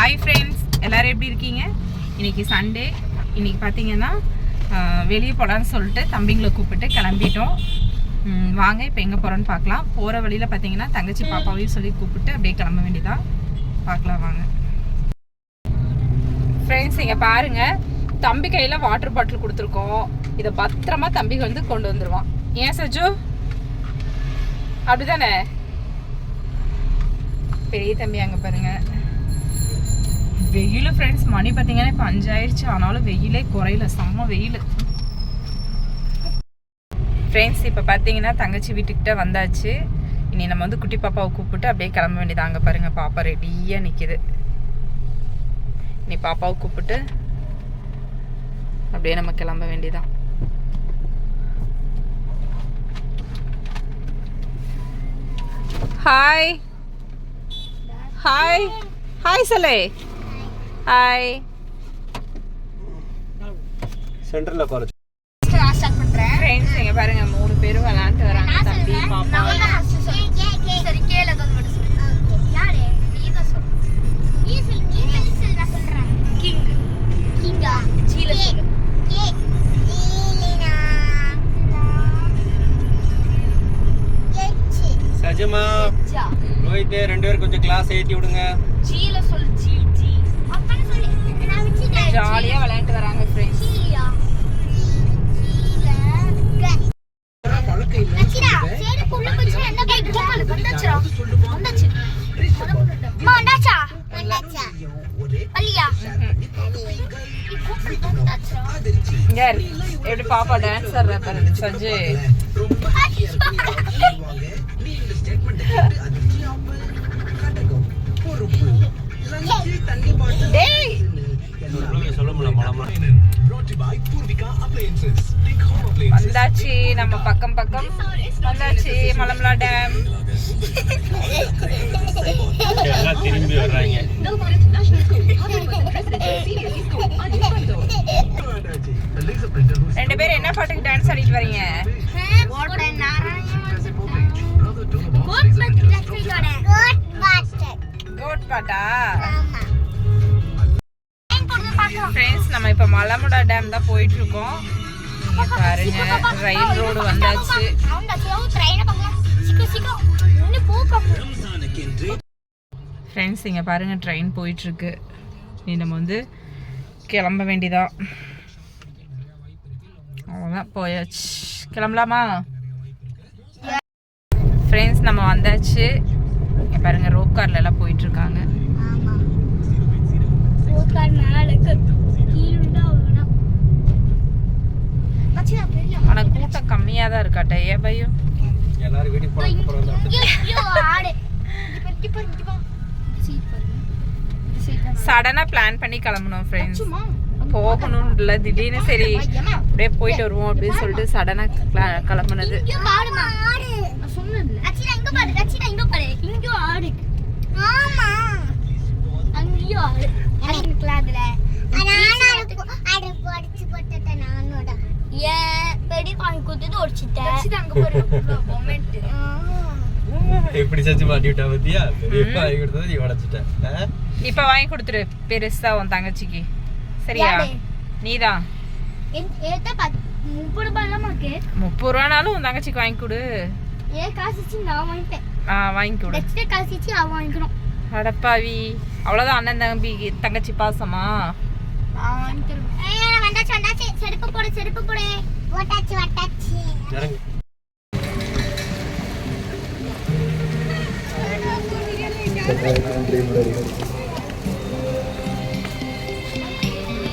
Hi friends, எல்லோரும் எப்படி இருக்கீங்க? இன்றைக்கி சண்டே. இன்றைக்கி பார்த்தீங்கன்னா வெளியே போகலான்னு சொல்லிட்டு தம்பிங்களை கூப்பிட்டு கிளம்பிட்டோம். வாங்க இப்போ எங்கே போகிறோன்னு பார்க்கலாம். போகிற வழியில் பார்த்தீங்கன்னா தங்கச்சி பாப்பாவையும் சொல்லி கூப்பிட்டு அப்படியே கிளம்ப வேண்டியதான். பார்க்கலாம் வாங்க ஃப்ரெண்ட்ஸ். இங்கே பாருங்கள், தம்பி கையில் வாட்டர் பாட்டில் கொடுத்துருக்கோம். இதை பத்திரமா தம்பி வந்து கொண்டு வந்துடுவான். ஏன் சஜு அப்படிதானே? பெரிய தம்பி அங்கே பாருங்க. வெயில் ஃப்ரெண்ட்ஸ், மணி பார்த்தீங்கன்னா இப்போ 5 ஆயிடுச்சு. ஆனாலும் வெயிலே குறையில, செம்ம வெயில் ஃப்ரெண்ட்ஸ். இப்போ பார்த்தீங்கன்னா தங்கச்சி வீட்டுக்கிட்ட வந்தாச்சு. இனி நம்ம வந்து குட்டி பாப்பாவை கூப்பிட்டு அப்படியே கிளம்ப வேண்டியது. அங்கே பாருங்கள், பாப்பா ரெடியாக நிற்கிது. இனி பாப்பாவை கூப்பிட்டு அப்படியே நம்ம கிளம்ப வேண்டியதான். ஹாய் ஹாய் ஹாய் சொல்லு. ஹாய். சென்டர்ல உட்கார ஸ்டார்ட் பண்றேன் फ्रेंड्स. இங்க பாருங்க, 3 பேரும் விளையாண்டு வராங்க. தம்பி பாப்பா. சரி கேள வந்து மட்டும் சொல்லு. ஓகே யாரே நீ தான் சொல்லு. நீ சொல்லு நான் சொல்றேன். கிங்கா சீல சொல்லு. கே சீலினா எச் சஜமா ரோஹித் 2 பேரும் கொஞ்சம் கிளாஸ் ஏத்தி விடுங்க. சீல சொல்லு. ஜி ஜி அப்பன்னு சொல்லு. நான் வச்சிட்டேன். ஜாலியா விளையாண்டு வராங்க फ्रेंड्स. சீலியா சீல பழக்க இல்ல. வச்சிரா சரி புள்ள வச்சு என்ன பண்ற? வந்தாச்சுடா. வந்தாச்சு. அம்மா வந்தாச்சா? வந்தாச்சா. அலியா யார் எப்படி பாப்பா டான்ஸ் ஆடுறா பாருங்க சஜு. டேய் வந்தாச்சு, நம்ம பக்கம் பக்கம் வந்தாச்சு. மலமலா டேம். திரும்பி வர்றாங்க. 2 பேரும் என்ன பாட்டுக்கு டான்ஸ் ஆடிட்டு வரீங்க? கோட் கோட் பாட்டா? ஆமா. ஃப்ரெண்ட்ஸ், நம்ம இப்போ மலமுடா டேம் தான் போயிட்டு இருக்கோம். இங்க பாருங்க, ரயில் ரோடு வந்தாச்சு. ஃப்ரெண்ட்ஸ், இங்கே பாருங்க, ட்ரெயின் போயிட்டு இருக்கு. நீ நம்ம வந்து கிளம்ப வேண்டியதான். அவ்வளோதான், போயாச்சு. கிளம்பலாமா ஃப்ரெண்ட்ஸ்? நம்ம வந்தாச்சு. இங்கே பாருங்க, ரோப் கார்ல எல்லாம் போயிட்டு இருக்காங்க. ஆனா கூட்டம் கம்மியா தான் இருக்காட்ட. ஏன் பையும் எல்லாரும் வீட்டுக்கு போறாங்க. சடனா பிளான் பண்ணி கிளம்பணும் ஃப்ரெண்ட்ஸ். போகணும் இல்லை, திடீர்னு சரி அப்படியே போயிட்டு வருவோம் அப்படின்னு சொல்லிட்டு சடனா கிளம்புனது. எப்படி சச்சி மாட்டி விட்டா பத்தியா? பெரியப்பா வாங்கி கொடுத்தது நீ உடைச்சிட்ட. இப்ப வாங்கி கொடுத்துரு பெருசா உன் தங்கச்சிக்கு. சரியா? நீதான் 30 ரூபானாலும் உன் தங்கச்சிக்கு வாங்கி கொடு. வாங்கி கொடு. அடப்பாவி, அவ்வளவுதான் அண்ணன் தம்பி தங்கச்சி பாசமா?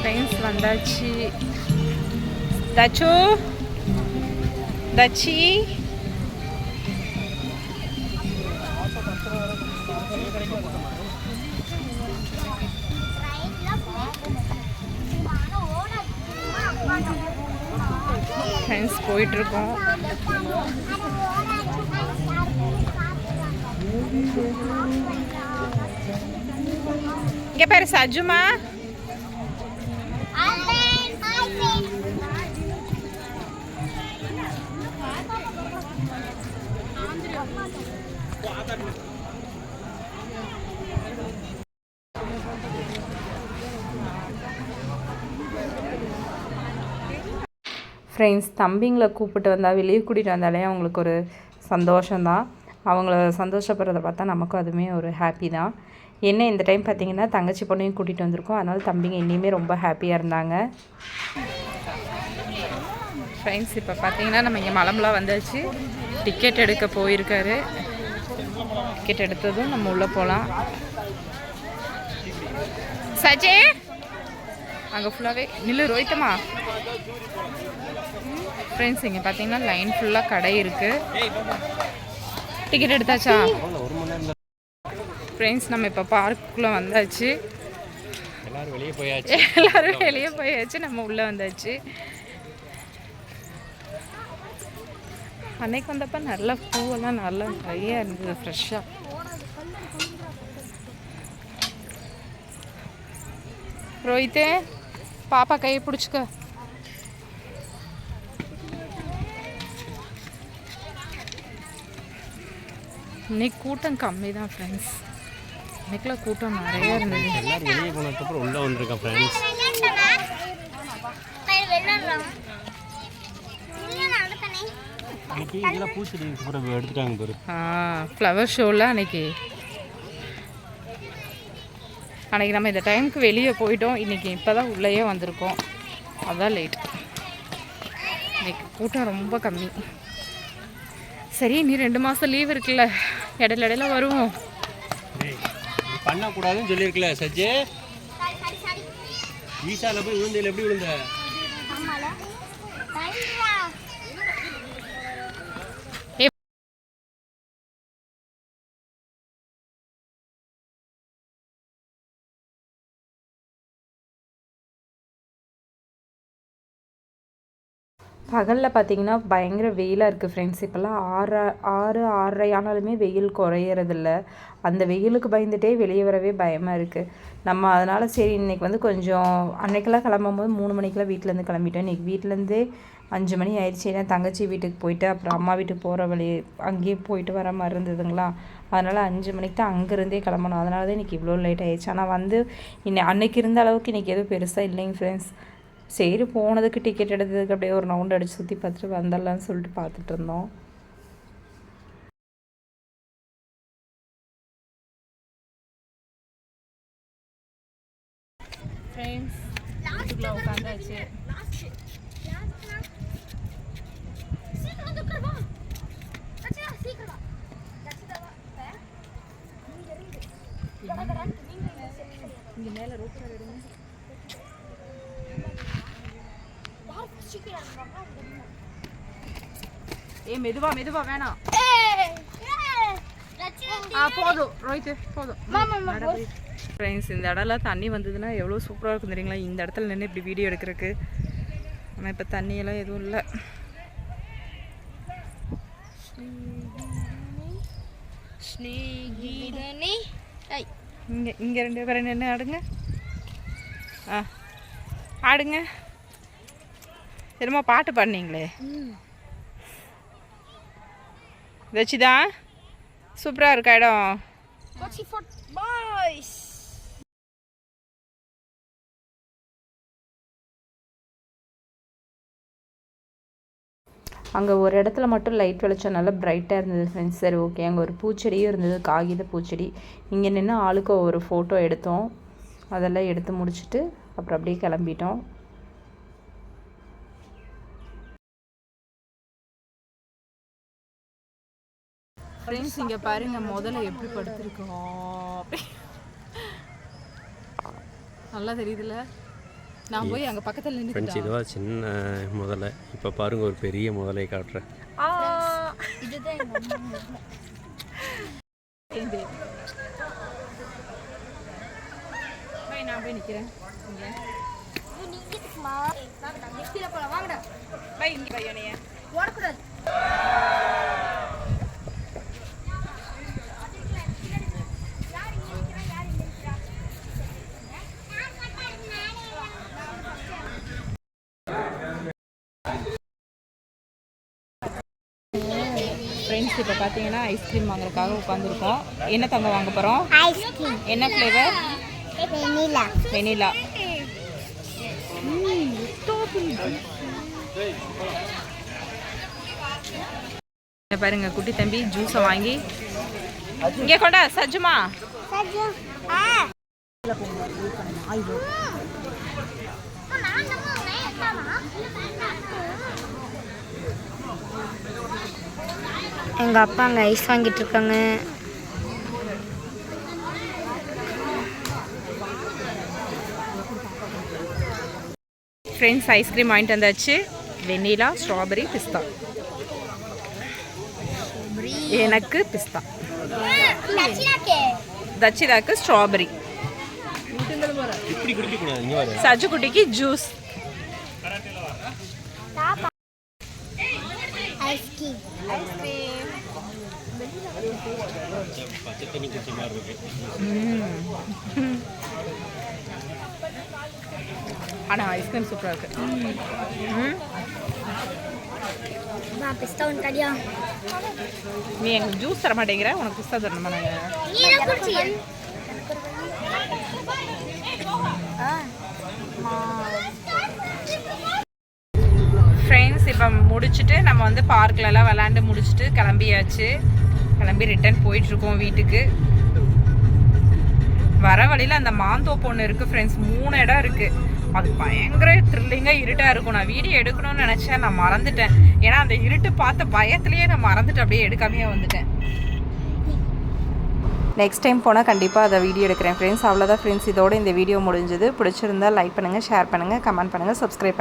ஃப்ரெண்ட்ஸ் வந்தாச்சு. தச்சு தச்சி ஃப்ரெண்ட்ஸ் போயிட்டு இருக்கோம். இங்க பேரு சஜுமா. ஃப்ரெண்ட்ஸ் தம்பிங்களை கூப்பிட்டு வந்தால் வெளியே கூட்டிகிட்டு வந்தாலே அவங்களுக்கு ஒரு சந்தோஷம்தான். அவங்கள சந்தோஷப்படுறத பார்த்தா நமக்கும் அதுவுமே ஒரு ஹாப்பி தான். என்ன இந்த டைம் பார்த்திங்கன்னா தங்கச்சி பொண்ணையும் கூட்டிகிட்டு வந்திருக்கோம். அதனால் தம்பிங்க இன்னுமே ரொம்ப ஹாப்பியாக இருந்தாங்க. ஃப்ரெண்ட்ஸ் இப்போ பார்த்தீங்கன்னா நம்ம இங்கே மலம்புலாம் வந்தாச்சு. டிக்கெட் எடுக்க போயிருக்காரு. டிக்கெட் எடுத்ததும் நம்ம உள்ளே போகலாம். சஜே அங்கே ஃபுல்லாகவே நில்லு ரோஹித்தம்மா. ஃப்ரெண்ட்ஸ் இங்கே பார்த்தீங்கன்னா லைன் ஃபுல்லாக கடை இருக்குது. டிக்கெட் எடுத்தாச்சா? ஃப்ரெண்ட்ஸ் நம்ம இப்போ பார்க்குள்ளே வந்தாச்சு. எல்லோரும் வெளியே போயாச்சு. நம்ம உள்ளே வந்தாச்சு. அன்னைக்கு வந்தப்போ நல்ல பூவெல்லாம் நல்லா நிறைய இருந்தது ஃப்ரெஷ்ஷாக. ரோஹித்தே பாப்பா கையை பிடிச்சிக்க. இன்னைக்கு கூட்டம் கம்மி தான் ஃப்ரெண்ட்ஸ். இன்னைக்குலாம் கூட்டம் நிறைய இருந்தது. எல்லாரும் வெளியே போனதுக்கப்புறம் உள்ளே வந்திருக்கேன் ஃப்ரெண்ட்ஸ். இன்னைக்கு இதெல்லாம் பூச்செடி எடுத்துட்டாங்க பாரு. ஃப்ளவர் ஷோவில் அன்னைக்கு நம்ம இந்த டைமுக்கு வெளியே போயிட்டோம். இன்றைக்கி இப்போ தான் உள்ளேயே வந்திருக்கோம். அதான் லேட். இன்னைக்கு கூட்டம் ரொம்ப கம்மி. சரி நீ 2 மாதம் லீவ் இருக்குல்ல, இடையில வருவோம். பண்ணக்கூடாதுன்னு சொல்லியிருக்கல சஜ்ஜே. ஈசாவில் போய் விழுந்தையில் எப்படி விழுந்த? பகலில் பார்த்திங்கன்னா பயங்கர வெயிலாக இருக்குது ஃப்ரெண்ட்ஸ். இப்போல்லாம் 6:30 ஆனாலுமே வெயில் குறையறதில்ல. அந்த வெயிலுக்கு பயந்துகிட்டே வெளியே வரவே பயமாக இருக்குது. நம்ம அதனால் சரி இன்றைக்கி வந்து கொஞ்சம் அன்றைக்கெல்லாம் கிளம்பும்போது 3 மணிக்கெலாம் வீட்டிலேருந்து கிளம்பிட்டோம். இன்றைக்கி வீட்டிலேருந்தே 5 மணி ஆயிடுச்சு. ஏன்னா தங்கச்சி வீட்டுக்கு போயிட்டு அப்புறம் அம்மா வீட்டுக்கு போகிற வழி அங்கேயே போயிட்டு வர மாதிரி இருந்ததுங்களா. அதனால் 5 மணிக்கு தான் அங்கேருந்தே கிளம்பணும். அதனால தான் இன்றைக்கி இவ்வளோ லேட் ஆகிடுச்சு. ஆனால் வந்து அன்றைக்கி இருந்த அளவுக்கு இன்றைக்கி எதுவும் பெருசாக இல்லைங்க ஃப்ரெண்ட்ஸ். சரி போனதுக்கு டிக்கெட் எடுத்ததுக்கு அப்படியே ஒரு ரவுண்ட் அடித்து சுற்றி பார்த்துட்டு வந்துடலான்னு சொல்லிட்டு பார்த்துட்டு இருந்தோம். ஃப்ரெண்ட்ஸ் உட்காந்தாச்சு. இங்கே மேலே ரோட்டில் எடுங்க. மெதுவா வேணாம். போதும் ரோஹித் போதும். ஃப்ரெண்ட்ஸ் இந்த இடம்லாம் தண்ணி வந்ததுன்னா எவ்வளோ சூப்பராக இருக்கும் தெரியுங்களா. இந்த இடத்துல நின்று இப்படி வீடியோ எடுக்கிறதுக்கு. ஆனால் இப்போ தண்ணியெல்லாம் எதுவும் இல்லை. இங்கே 2 பேரும் நின்று ஆடுங்க. ஆடுங்க. என்னமோ பாட்டு பாடினீங்களே வச்சுதான். சூப்பராக இருக்கா இடம். அங்கே ஒரு இடத்துல மட்டும் லைட் வெளிச்சம் நல்லா பிரைட்டாக இருந்தது ஃப்ரெண்ட்ஸ். சரி ஓகே. அங்கே ஒரு பூச்செடியும் இருந்தது, காகித பூச்செடி. இங்கே நின்று ஆளுக்கு ஒரு ஃபோட்டோ எடுத்தோம். அதெல்லாம் எடுத்து முடிச்சுட்டு அப்புறம் அப்படியே கிளம்பிட்டோம். ஃப்ரெண்ட்ஸ் இங்கே பாருங்க முதல்ல எப்படி படுத்துருக்கோம். நல்லா தெரியுதுல்ல. நான் போய் அங்கே பக்கத்தில் நின்று ஃப்ரெண்ட்ஸ் இதுவா சின்ன முதல்ல. இப்போ பாருங்க ஒரு பெரிய முதலை காட்டுறேன். நான் போய் நிற்கிறேன். ஃப்ரெண்ட்ஸ் இப்போ பார்த்தீங்கன்னா ஐஸ்கிரீம் வாங்குறதுக்காக உட்காந்துருக்கோம். என்ன தங்க வாங்க போகிறோம்? ஐஸ்கிரீம். என்ன ஃப்ளேவர்? வெனிலா. வெனிலா. இங்க பாருங்க குட்டி தம்பி ஜூஸை வாங்கி இங்கே கொண்டா சஜ்ஜுமா. எங்க அப்பா அங்க ஐஸ் வாங்கிட்டு இருக்காங்க. ஃப்ரெண்ட்ஸ் ஐஸ்கிரீம் வாங்கிட்டு வந்தாச்சு. வெண்ணிலா, ஸ்ட்ராபெரி, பிஸ்தா. எனக்கு பிஸ்தா, தச்சிதாக்கு ஸ்ட்ராபெரி, சஜு குட்டிக்கு ஜூஸ். ஆனால் ஐஸ்கிரீம் சூப்பராக இருக்கு. பிஸ்தா ஒன்று தடியா. நீ எங்களுக்கு ஜூஸ் தர மாட்டேங்கிற, உனக்கு பிஸ்தா தரணுமா? ஃப்ரெண்ட்ஸ் இப்போ முடிச்சுட்டு நம்ம வந்து பார்க்லலாம் விளாண்டு முடிச்சுட்டு கிளம்பி ரிட்டர்ன் போயிட்டுருக்கோம் வீட்டுக்கு. வர வழியில் அந்த மாந்தோப்பு ஒன்று இருக்குது ஃப்ரெண்ட்ஸ். 3 இடம் இருக்குது. அது பயங்கர த்ரில்லிங்காக இருட்டாக இருக்கும். நான் வீடியோ எடுக்கணும்னு நினச்சேன், நான் மறந்துட்டேன். ஏன்னா அந்த இருட்டு பார்த்த பயத்துலேயே நான் மறந்துட்டு அப்படியே எடுக்காமையே வந்துட்டேன். நெக்ஸ்ட் டைம் போனால் கண்டிப்பாக அதை வீடியோ எடுக்கிறேன் ஃப்ரெண்ட்ஸ். அவ்வளோதான் ஃப்ரெண்ட்ஸ், இதோட இந்த வீடியோ முடிஞ்சது. பிடிச்சிருந்தால் லைக் பண்ணுங்கள், ஷேர் பண்ணுங்கள், கமெண்ட் பண்ணுங்கள், சப்ஸ்கிரைப் பண்ணுங்கள்.